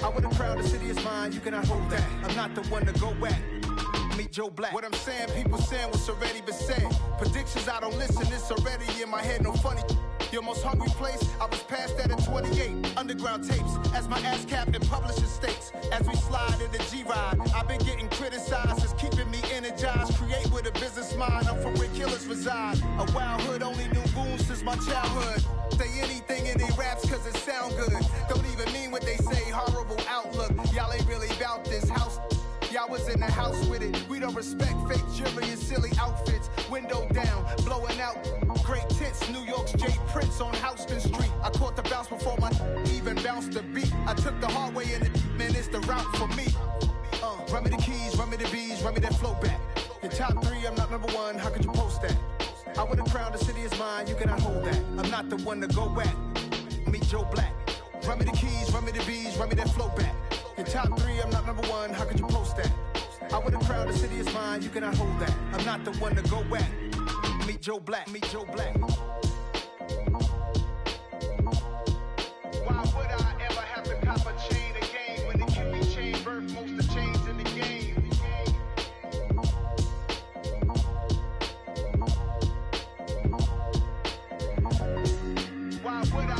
I would have crowned the city is mine, you cannot hold that. I'm not the one to go back. Meet Joe Black. What I'm saying, people saying what's already been said. Predictions, I don't listen, it's already in my head, no funny. Your most hungry place, I was past that at 28. Underground tapes, as my ass cap in publishing states. As we slide in the G-Ride, I've been getting criticized, it's keeping me energized. Create with a business mind, I'm from where killers reside. A wild hood, only knew goons since my childhood. Say anything in they raps cause it sound good. Don't even mean what they say, horrible outlook. Y'all ain't really about this house. Y'all was in the house with it. We don't respect fake jewelry and silly outfits. Window down, blowing out. Great tits, New York's J. Prince on Houston Street. I caught the bounce before my even bounced the beat. I took the hard way in it, man, it's the route for me. Run me the keys, run me the bees, run me that flow back. Your top 3, I'm not number 1, how could you post that? I would have crowned the city is mine, you cannot hold that. I'm not the one to go back. Meet Joe Black. Run me the keys, run me the bees, run me that flow back. Your top 3, I'm not number 1, how could you post that? I would have crowned the city is mine, you cannot hold that. I'm not the one to go back. Meet Joe Black, meet Joe Black. Why would I ever have to cop a chain again when the kidney chain birth most of chains in the game? Why would I?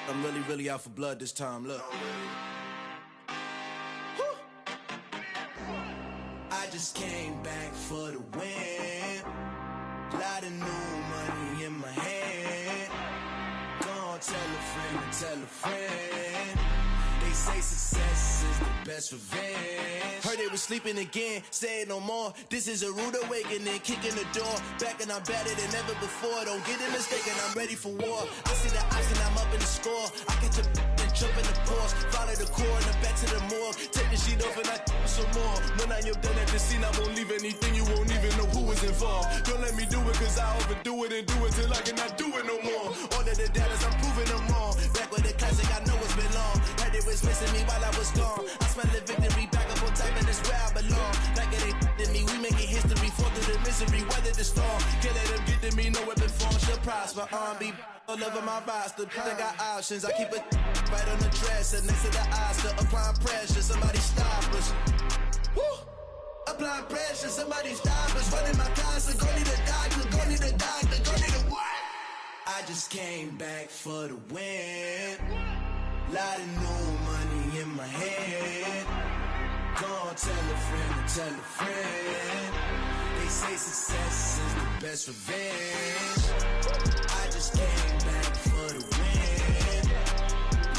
I'm really out for blood this time, look. I just came back for the win. Lot of new money in my hand. Gonna tell a friend to tell a friend. They say success is the best revenge. Heard they was sleeping again, say it no more. This is a rude awakening, kicking the door. Back and I'm better than ever before. Don't get it mistaken, I'm ready for war. I see the option, I'm up in the score. I get your and jump in the course. Follow the core and the back to the morgue. Take the sheet off and I some more. When I am done at the scene, I won't leave anything. You won't even know who is involved. Don't let me do it cause I overdo it and do it till I cannot do it no more. All of the doubters, I'm proving them wrong. Back with the classic, I know it's been long. Heard it was missing me while I was gone. I smell the victory back up on top and it's where I belong. Like it ain't to me, we making history. Fall through the misery, weather the storm. Can't let them get to me, no weapon form shall prosper. Be all over my roster, I got options. I keep it right on the dresser, next to the Oscar. Applying pressure, somebody stop us. Woo! Applying pressure, somebody stop us. Running my concert, go need a doctor, go need a doctor, go need a what? I just came back for the win. Lot of new money in my hand. Gonna tell a friend to tell a friend. They say success is the best revenge. I just came back for the win.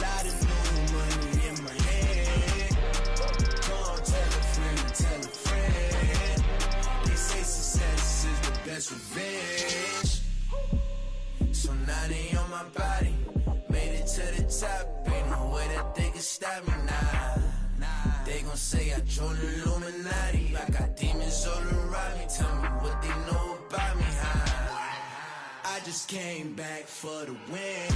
Lot of new money in my hand. Gonna tell a friend to tell a friend. They say success is the best revenge. So now they on my body. Made it to the top. Ain't no way that they can stop me now. They gon' say I joined the Illuminati. I got demons all around me. Tell me what they know about me, huh? I just came back for the win.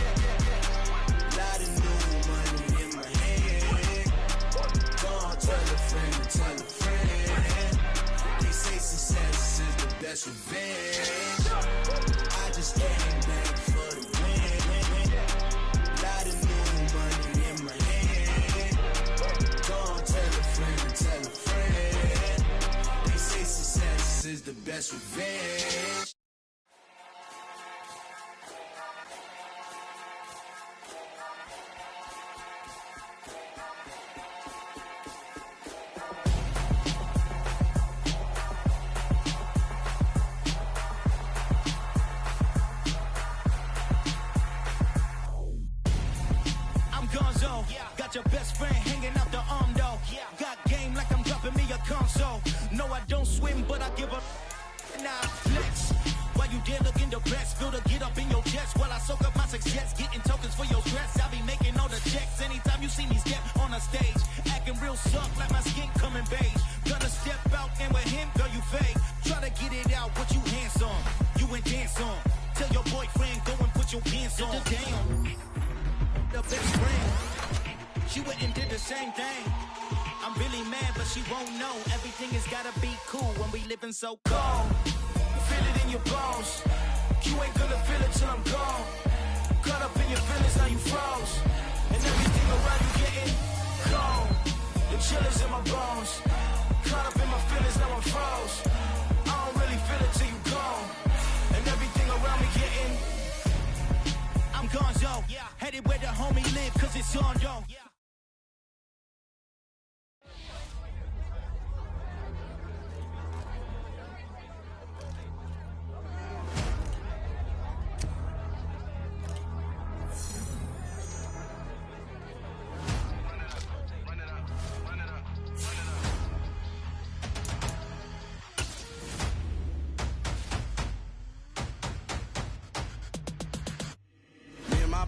Lot of new money in my hand. Gonna tell a friend to tell a friend. They say success is the best revenge. I just came back for the win. Lot of new money in my hand. Gonna tell a friend to tell a friend. They say success is the best revenge. got your best friend hanging out the arm though. Got game like I'm dropping me a console. No, I don't swim, but I give a nah, flex. While you there looking the best, feel the get up in your chest while I soak up my success, getting tokens for your stress. I be making all the checks anytime you see me step on a stage, acting real soft like my skin coming beige. Gonna step out and with him, girl, you fake. Try to get it out, what you hands on, you and dance on. Tell your boyfriend, go and put your pants on. Damn, the best friend, she went and did the same thing. I'm really mad, but she won't know. Everything has gotta be cool when we living so cold. Feel it in your bones. You ain't gonna feel it till I'm gone. Caught up in your feelings, now you froze. And everything around you getting cold. The chill is in my bones. Caught up in my feelings, now I'm froze. I don't really feel it till you gone. And everything around me getting, I'm gonzo. Headed where the homie live, cause it's on, yo.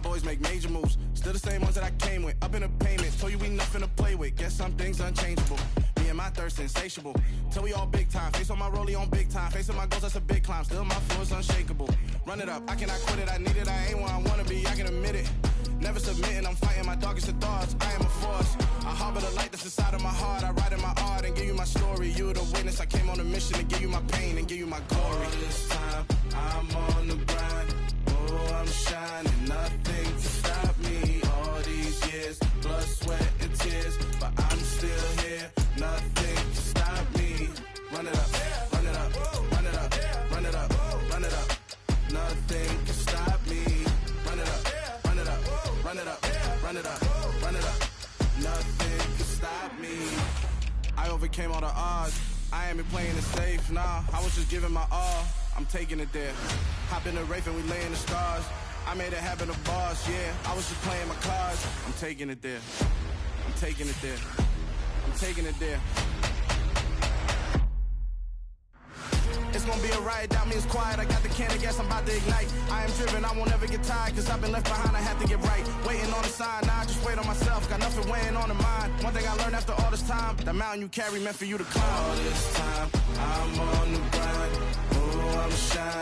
Boys make major moves, still the same ones that I came with. Up in the payment, told you we nothing to play with. Guess some things unchangeable. Me and my thirst insatiable. Till we all big time. Face on my rollie on big time. Facing my goals, that's a big climb. Still my flow is unshakable. Run it up, I cannot quit it. I need it, I ain't where I wanna be. I can admit it. Never submitting, I'm fighting my darkest of thoughts. I am a force. I harbor the light that's inside of my heart. I write in my art and give you my story. You are the witness. I came on a mission to give you my pain and give you my glory. All this time, I'm on the grind. Oh, I'm shining, nothing to stop me. All these years, blood, sweat, and tears, but I'm still here. Nothing to stop me. Run it up, run it up, run it up, run it up, run it up. Nothing can stop me. Run it up, run it up, run it up, run it up, run it up. Nothing can stop me. I overcame all the odds. I ain't been playing it safe, nah. I was just giving my all. I'm taking it there. Hop in the Wraith and we lay in the stars. I made it happen to boss, yeah. I was just playing my cards. I'm taking it there. I'm taking it there. I'm taking it there. It's gonna be a riot, that means quiet. I got the can of gas, I'm about to ignite. I am driven, I won't ever get tired, cause I've been left behind, I have to get right. Waiting on the sign, now I just wait on myself. Got nothing weighing on the mind. One thing I learned after all this time, that mountain you carry meant for you to climb. All this time, I'm on the grind. Oh, I'm shining.